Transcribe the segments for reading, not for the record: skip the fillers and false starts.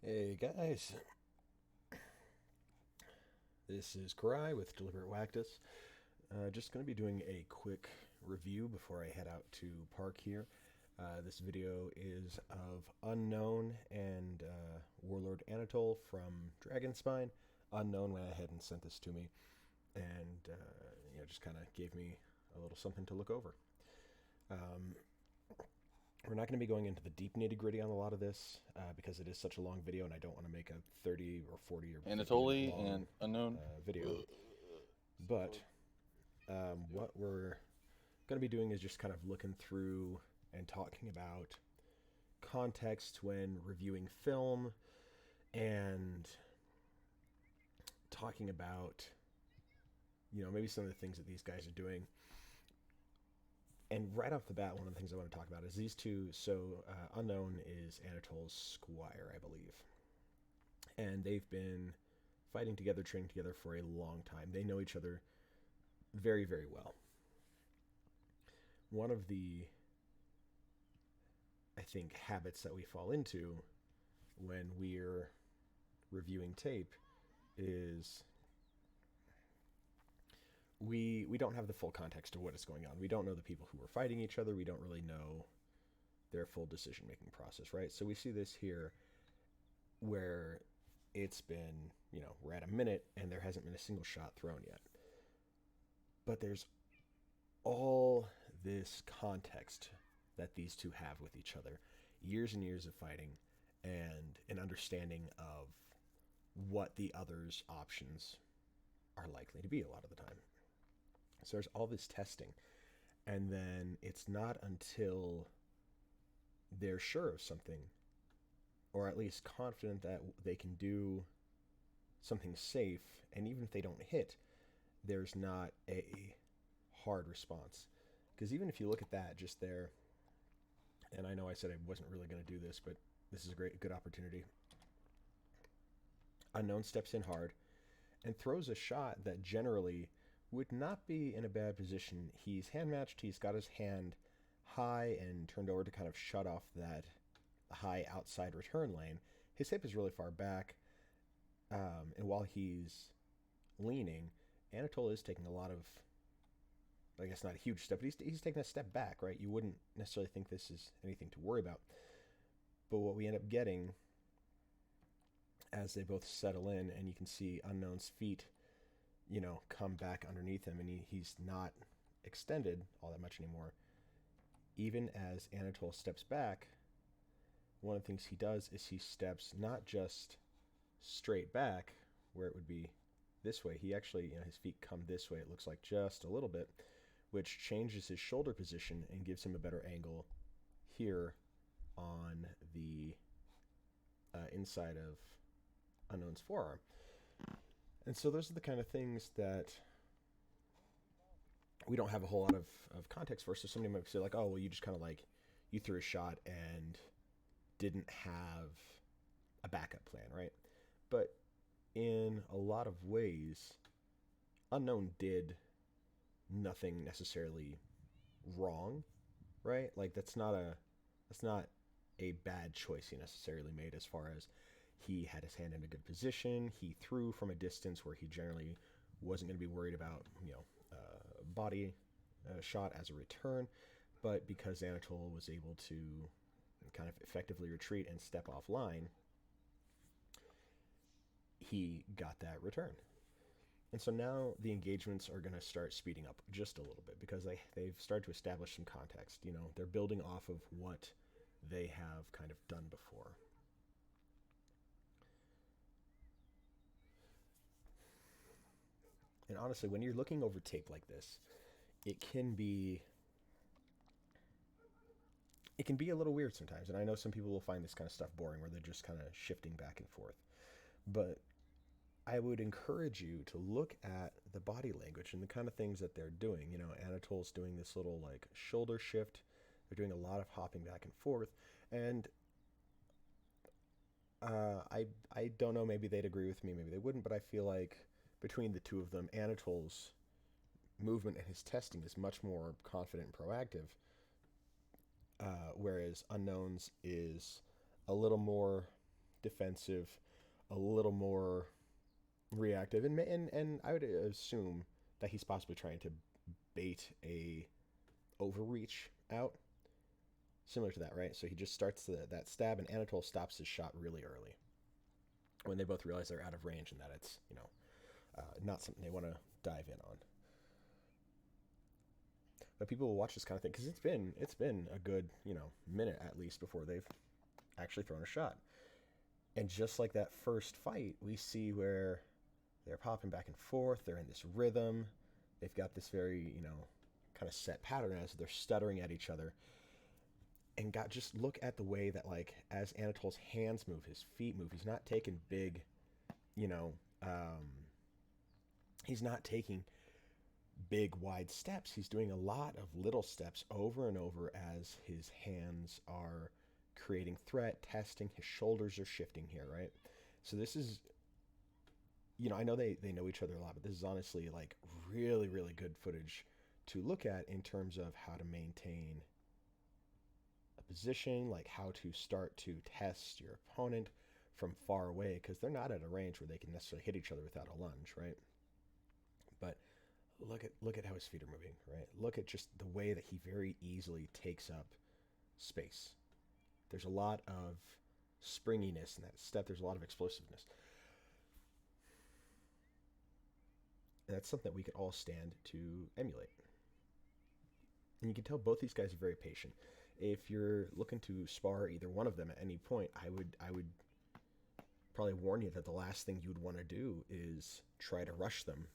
Hey guys, this is Karai with Deliberate Wactus. Just going to be doing a quick review before I head out to park here. This video is of Unknown and Warlord Anatole from Dragonspine. Unknown went ahead and sent this to me, and just kind of gave me a little something to look over. Um, we're not going to be going into the deep nitty gritty on a lot of this because it is such a long video, and I don't want to make a 30 or 40 or 50-minute Anatole long and Unknown. video. But what we're going to be doing is just kind of looking through and talking about context when reviewing film and talking about, maybe some of the things that these guys are doing. And right off the bat, one of the things I want to talk about is these two. So, Unknown is Anatole's Squire, I believe. And they've been fighting together, training together for a long time. They know each other very, very well. One of the, I think, habits that we fall into when we're reviewing tape is we don't have the full context of what is going on. We don't know the people who are fighting each other. We don't really know their full decision making process, right? So we see this here where it's been, we're at a minute and there hasn't been a single shot thrown yet. But there's all this context that these two have with each other, years and years of fighting, and an understanding of what the other's options are likely to be a lot of the time. So there's all this testing, and then it's not until they're sure of something, or at least confident that they can do something safe, and even if they don't hit, there's not a hard response. Because even if you look at that just there, and I know I said I wasn't really going to do this, but this is a good opportunity. Unknown steps in hard and throws a shot that generally would not be in a bad position. He's hand matched, he's got his hand high and turned over to kind of shut off that high outside return lane. His hip is really far back, and while he's leaning, Anatole is taking a lot of, I guess not a huge step, but he's taking a step back, right? You wouldn't necessarily think this is anything to worry about. But what we end up getting as they both settle in, and you can see Unknown's feet, come back underneath him, and he's not extended all that much anymore. Even as Anatole steps back, one of the things he does is he steps not just straight back, where it would be this way. He actually, his feet come this way, it looks like just a little bit, which changes his shoulder position and gives him a better angle here on the inside of Unknown's forearm. And so those are the kind of things that we don't have a whole lot of context for. So somebody might say like, oh, well, you just kind of like, you threw a shot and didn't have a backup plan, right? But in a lot of ways, Unknown did nothing necessarily wrong, right? Like that's not a bad choice he necessarily made as far as he had his hand in a good position. He threw from a distance where he generally wasn't going to be worried about, body shot as a return. But because Anatole was able to kind of effectively retreat and step offline, he got that return. And so now the engagements are going to start speeding up just a little bit because they've started to establish some context. They're building off of what they have kind of done before. And honestly, when you're looking over tape like this, it can be a little weird sometimes. And I know some people will find this kind of stuff boring where they're just kind of shifting back and forth. But I would encourage you to look at the body language and the kind of things that they're doing. Anatole's doing this little like shoulder shift. They're doing a lot of hopping back and forth. And I don't know, maybe they'd agree with me, maybe they wouldn't, but I feel like between the two of them, Anatole's movement and his testing is much more confident and proactive, whereas Unknown's is a little more defensive, a little more reactive, and I would assume that he's possibly trying to bait a overreach out, similar to that, right? So he just starts that stab, and Anatole stops his shot really early when they both realize they're out of range and that it's not something they want to dive in on. But people will watch this kind of thing because it's been a good minute at least before they've actually thrown a shot. And just like that first fight, we see where they're popping back and forth. They're in this rhythm. They've got this very kind of set pattern as they're stuttering at each other. And just look at the way that, like, as Anatole's hands move, his feet move. He's not taking big, he's not taking big wide steps. He's doing a lot of little steps over and over as his hands are creating threat, testing. His shoulders are shifting here, right? So this is, I know they know each other a lot, but this is honestly like really, really good footage to look at in terms of how to maintain a position, like how to start to test your opponent from far away, because they're not at a range where they can necessarily hit each other without a lunge, right? But look at how his feet are moving, right? Look at just the way that he very easily takes up space. There's a lot of springiness in that step. There's a lot of explosiveness. And that's something that we could all stand to emulate. And you can tell both these guys are very patient. If you're looking to spar either one of them at any point, I would probably warn you that the last thing you'd want to do is try to rush them,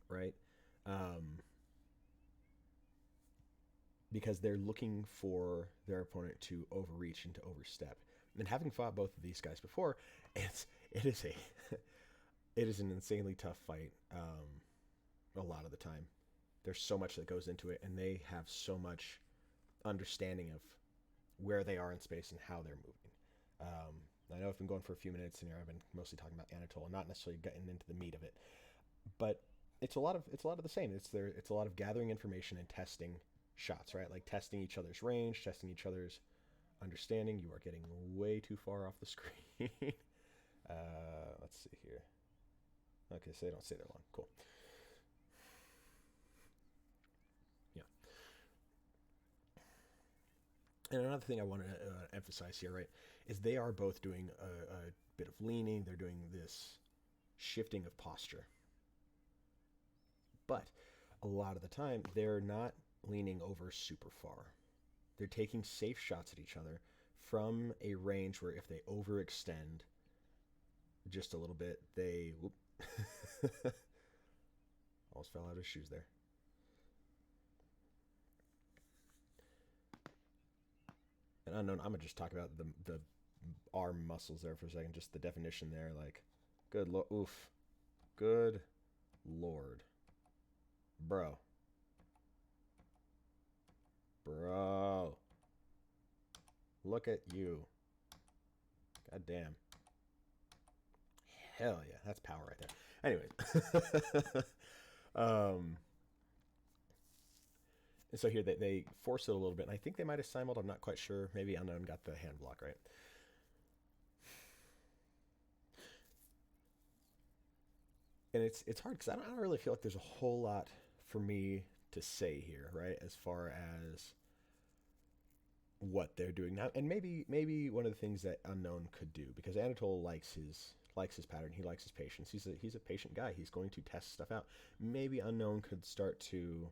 right? Because they're looking for their opponent to overreach and to overstep. And having fought both of these guys before, it is an insanely tough fight. A lot of the time, there's so much that goes into it, and they have so much understanding of where they are in space and how they're moving. I know I've been going for a few minutes in here. I've been mostly talking about Anatole, not necessarily getting into the meat of it, but it's a lot of the same. It's a lot of gathering information and testing shots, right? Like testing each other's range, testing each other's understanding. You are getting way too far off the screen. Let's see here. Okay, so they don't stay there long. Cool. Yeah. And another thing I want to emphasize here, right, is they are both doing a bit of leaning. They're doing this shifting of posture. But a lot of the time, they're not leaning over super far. They're taking safe shots at each other from a range where if they overextend just a little bit, they almost fell out of his shoes there. And unknown, I'm gonna just talk about the arm muscles there for a second, just the definition there. Like, good lord, bro, look at you, god damn. Hell yeah, that's power right there. Anyways, and so here they force it a little bit, and I think they might have simuled. I'm not quite sure. Maybe Unknown got the hand block right. And it's hard because I don't really feel like there's a whole lot for me to say here, right? As far as what they're doing now, and maybe one of the things that Unknown could do, because Anatole likes his pattern. He likes his patience. He's a patient guy. He's going to test stuff out. Maybe Unknown could start to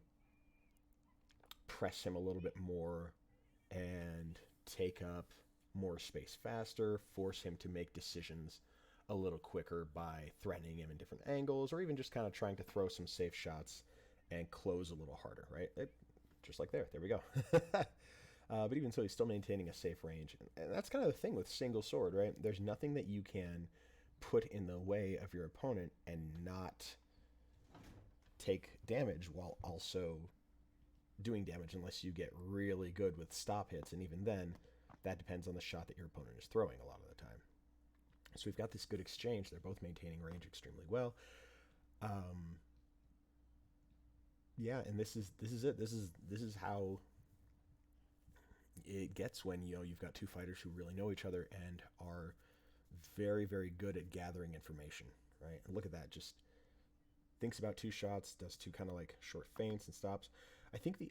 press him a little bit more and take up more space faster, force him to make decisions a little quicker by threatening him in different angles, or even just kind of trying to throw some safe shots and close a little harder, right? Just like there we go. But even so, he's still maintaining a safe range. And that's kind of the thing with single sword, right? There's nothing that you can put in the way of your opponent and not take damage while also doing damage, unless you get really good with stop hits. And even then, that depends on the shot that your opponent is throwing a lot of the time. So we've got this good exchange. They're both maintaining range extremely well. Yeah, and this is it. This is how it gets when you've got two fighters who really know each other and are very, very good at gathering information, right? And look at that, just thinks about two shots, does two kind of like short feints and stops. I think the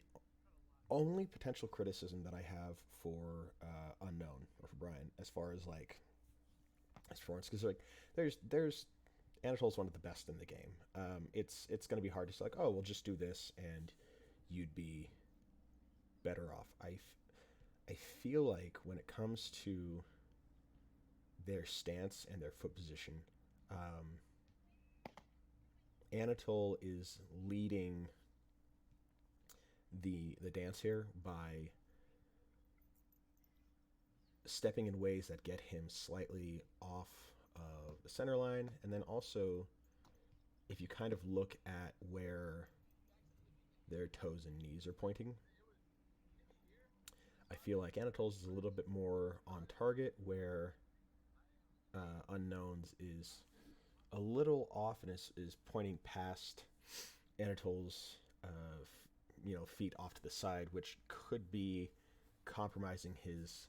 only potential criticism that I have for Unknown or for Brian, as far as like as performance, because like there's Anatole's one of the best in the game. It's going to be hard to say like, oh, we'll just do this and you'd be better off. I feel like when it comes to their stance and their foot position, um, Anatole is leading the dance here by stepping in ways that get him slightly off of the center line, and then also if you kind of look at where their toes and knees are pointing, I feel like Anatole's is a little bit more on target, where Unknown's is a little off and is pointing past Anatole's feet off to the side, which could be compromising his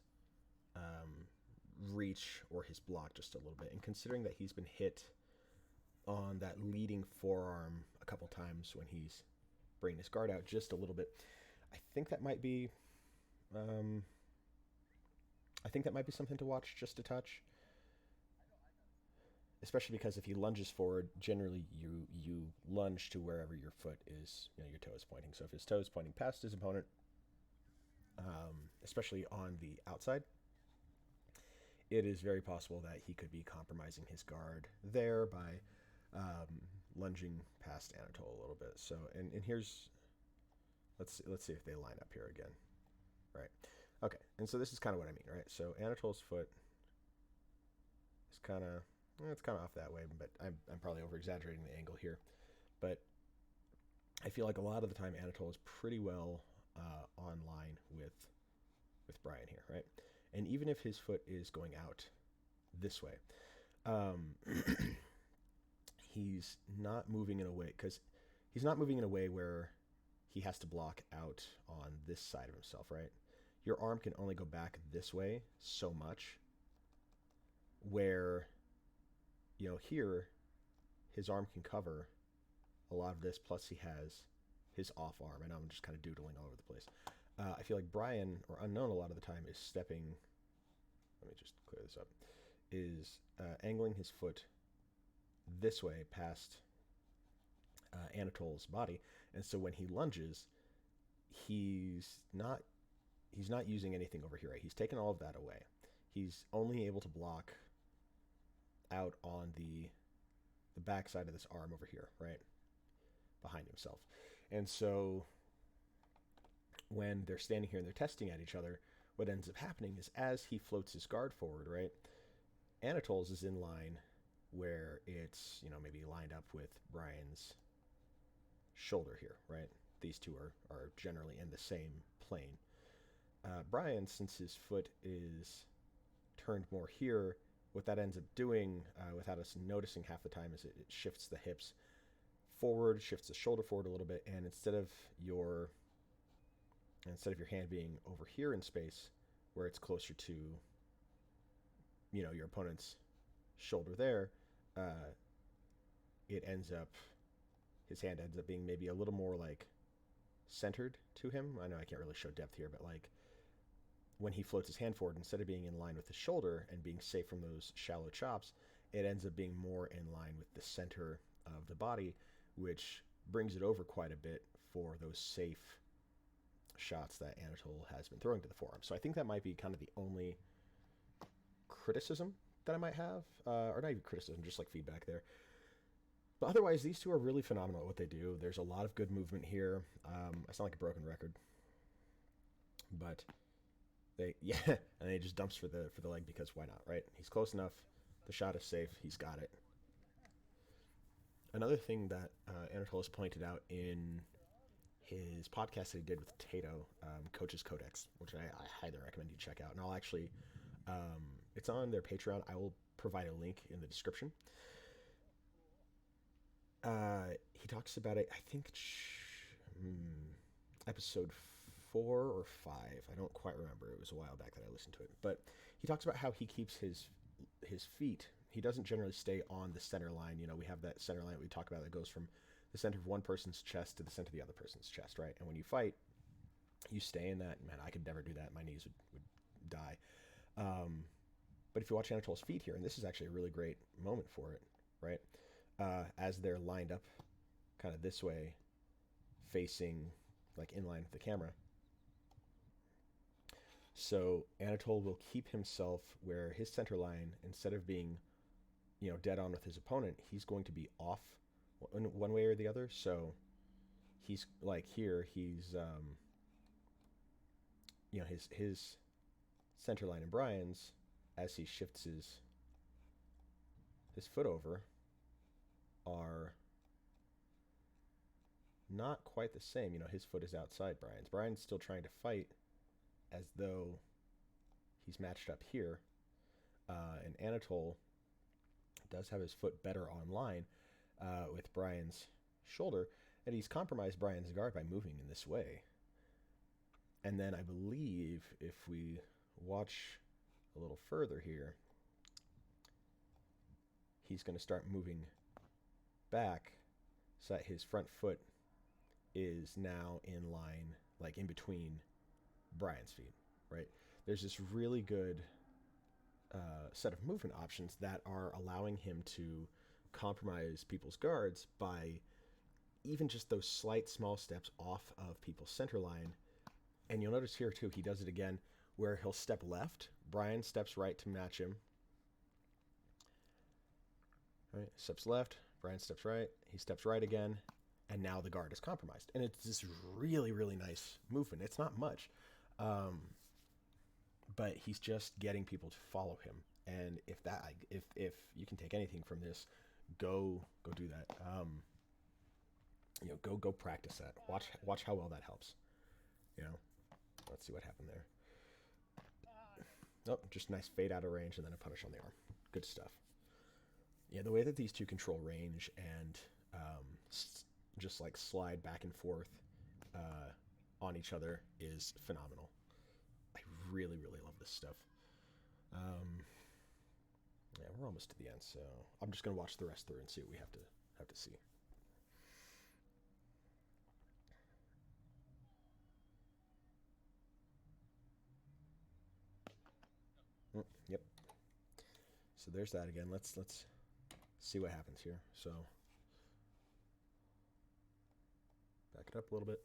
reach or his block just a little bit. And considering that he's been hit on that leading forearm a couple times when he's bringing his guard out just a little bit, I think that might be something to watch just a touch. Especially because if he lunges forward, generally you lunge to wherever your foot is, your toe is pointing. So if his toe is pointing past his opponent, especially on the outside, it is very possible that he could be compromising his guard there by lunging past Anatole a little bit. So and here's let's see if they line up here again. Right. Okay. And so this is kind of what I mean, right? So Anatole's foot is it's kind of off that way, but I'm probably over exaggerating the angle here. But I feel like a lot of the time Anatole is pretty well on line with Brian here, right? And even if his foot is going out this way, he's not moving in a way, because he's not moving in a way where he has to block out on this side of himself, right? Your arm can only go back this way so much, where here his arm can cover a lot of this, plus he has his off arm. I know I'm just kind of doodling all over the place. I feel like Brian, or Unknown, a lot of the time is stepping, let me just clear this up, is angling his foot this way past Anatole's body, and so when he lunges, he's not using anything over here, right? He's taken all of that away. He's only able to block out on the back side of this arm over here, right? Behind himself. And so when they're standing here and they're testing at each other, what ends up happening is as he floats his guard forward, right? Anatole's is in line where it's, maybe lined up with Brian's shoulder here, right? These two are generally in the same plane. Brian, since his foot is turned more here, what that ends up doing, without us noticing half the time, is it shifts the hips forward, shifts the shoulder forward a little bit, and instead of your hand being over here in space, where it's closer to, your opponent's shoulder there, his hand ends up being maybe a little more like centered to him. I know I can't really show depth here, but like when he floats his hand forward, instead of being in line with the shoulder and being safe from those shallow chops, it ends up being more in line with the center of the body, which brings it over quite a bit for those safe shots that Anatole has been throwing to the forearm. So I think that might be kind of the only criticism that I might have, or not even criticism, just like feedback there. But otherwise, these two are really phenomenal at what they do. There's a lot of good movement here. I sound like a broken record, but and he just dumps for the leg because why not, right? He's close enough. The shot is safe. He's got it. Another thing that Anatole has pointed out in his podcast that he did with Tato, Coach's Codex, which I highly recommend you check out. And I'll actually, it's on their Patreon. I will provide a link in the description. He talks about it, I think, episode 4 or 5. I don't quite remember. It was a while back that I listened to it. But he talks about how he keeps his his feet, he doesn't generally stay on the center line. You know, we have that center line that we talk about that goes from the center of one person's chest to the center of the other person's chest, right? And when you fight, you stay in that. Man, I could never do that. My knees would die. But if you watch Anatole's feet here, and this is actually a really great moment for it, right? As they're lined up kind of this way, facing like in line with the camera. So Anatole will keep himself where his center line, instead of being, you know, dead on with his opponent, he's going to be off one way or the other. So he's like here, he's you know, his center line and Brian's, as he shifts his foot over, are not quite the same. You know, his foot is outside Brian's. Brian's still trying to fight as though he's matched up here. And Anatole does have his foot better on line with Brian's shoulder, and he's compromised Brian's guard by moving in this way. And then I believe if we watch a little further here, he's going to start moving back so that his front foot is now in line, like in between Brian's feet, right? There's this really good set of movement options that are allowing him to compromise people's guards by even just those slight small steps off of people's center line. And you'll notice here too, he does it again where he'll step left, Brian steps right to match him. Right, steps left, Brian steps right, he steps right again, and now the guard is compromised. And it's this really, really nice movement. It's not much, but he's just getting people to follow him. And if you can take anything from this, go do that. You know, go practice that. Watch how well that helps. You know, let's see what happened there. Oh, just nice fade out of range and then a punish on the arm. Good stuff. Yeah, the way that these two control range and just like slide back and forth on each other is phenomenal. I really, really love this stuff. Yeah, we're almost to the end, so I'm just gonna watch the rest through and see what we have to see. Yep. So there's that again. Let's see what happens here. So back it up a little bit.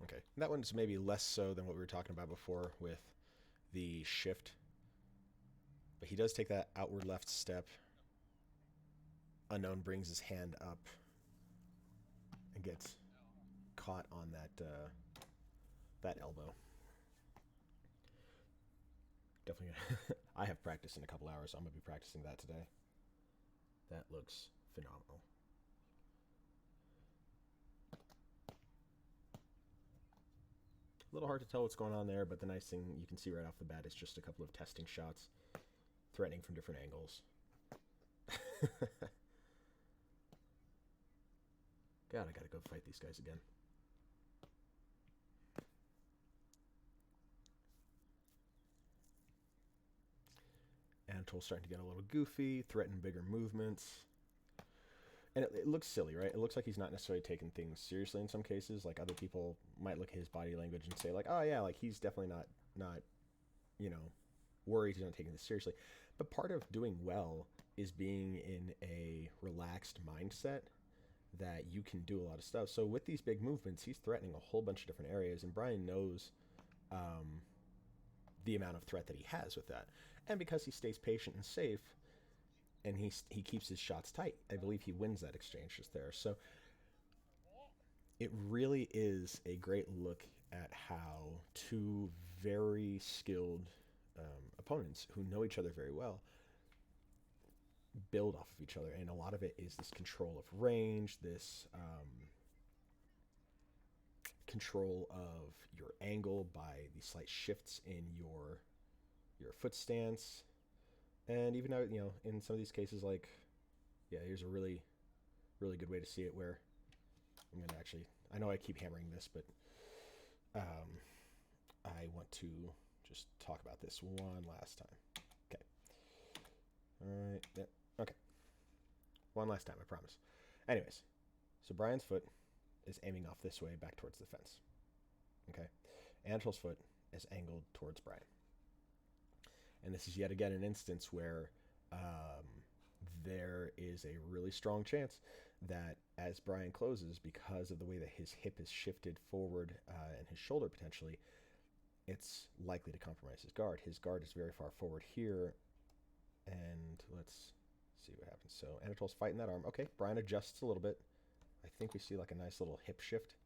Okay, that one's maybe less so than what we were talking about before with the shift. But he does take that outward left step. Unknown brings his hand up and gets caught on that elbow. Definitely gonna I have practiced in a couple hours, so I'm gonna be practicing that today. That looks phenomenal. A little hard to tell what's going on there, but the nice thing you can see right off the bat is just a couple of testing shots, threatening from different angles. God, I gotta go fight these guys again. Anatole's starting to get a little goofy, threaten bigger movements. And it looks silly, right? It looks like he's not necessarily taking things seriously in some cases. Like other people might look at his body language and say like, oh yeah, like he's definitely not, you know, worried he's not taking this seriously. But part of doing well is being in a relaxed mindset that you can do a lot of stuff. So with these big movements, he's threatening a whole bunch of different areas, and Brian knows the amount of threat that he has with that. And because he stays patient and safe, and he keeps his shots tight, I believe he wins that exchange just there. So it really is a great look at how two very skilled opponents who know each other very well build off of each other. And a lot of it is this control of range, this control of your angle by these slight shifts in your foot stance. And even though, you know, in some of these cases, like, yeah, here's a really, really good way to see it where I'm going to actually, I know I keep hammering this, but I want to just talk about this one last time. Okay. All right. Yep. Okay. One last time, I promise. Anyways, so Brian's foot is aiming off this way back towards the fence. Okay. Anatole's foot is angled towards Brian. And this is yet again an instance where there is a really strong chance that as Brian closes, because of the way that his hip is shifted forward and his shoulder potentially, it's likely to compromise his guard. His guard is very far forward here, and let's see what happens. So Anatole's fighting that arm. Okay, Brian adjusts a little bit. I think we see like a nice little hip shift.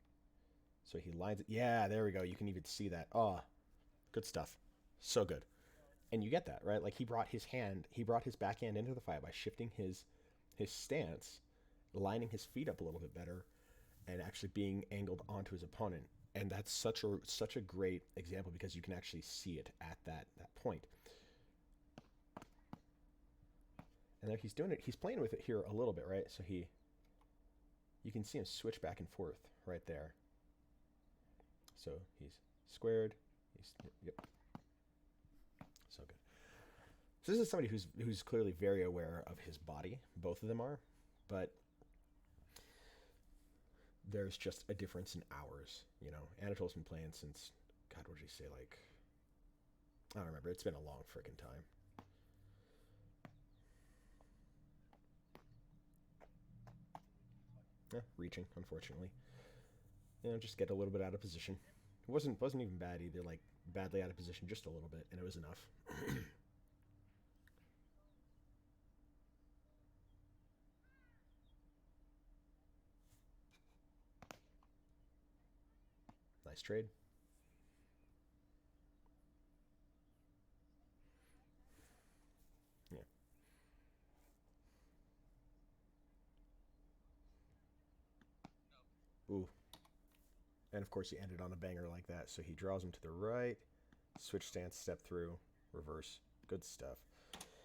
So he lines it. Yeah, there we go. You can even see that. Oh, good stuff. So good. And you get that, right? Like he brought his backhand into the fight by shifting his stance, lining his feet up a little bit better, and actually being angled onto his opponent. And that's such a great example because you can actually see it at that point. And there he's doing it. He's playing with it here a little bit, right? So you can see him switch back and forth right there. So he's squared. Yep. So good. So this is somebody who's clearly very aware of his body. Both of them are, but there's just a difference in hours. You know, Anatole's been playing since, God, what did he say? Like, I don't remember. It's been a long freaking time. Yeah, reaching, unfortunately. You know, just get a little bit out of position. It wasn't even bad either, like badly out of position, just a little bit, and it was enough. Nice trade. Yeah. Ooh. And of course he ended on a banger like that, so he draws him to the right, switch stance, step through, reverse. Good stuff.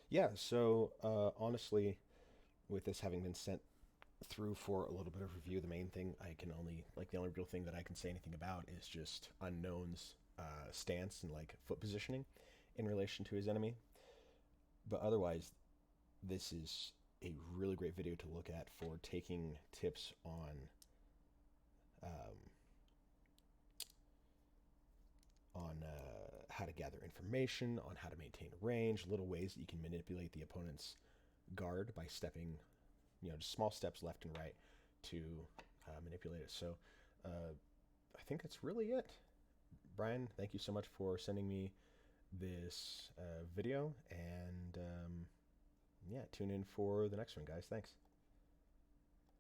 Yeah, so honestly, with this having been sent through for a little bit of review, the main thing the only real thing that I can say anything about is just Unknown's stance and like foot positioning in relation to his enemy. But otherwise, this is a really great video to look at for taking tips um, on how to gather information, on how to maintain range, little ways that you can manipulate the opponent's guard by stepping, just small steps left and right to manipulate it. So I think that's really it. Brian, thank you so much for sending me this video, and yeah, tune in for the next one, guys. Thanks.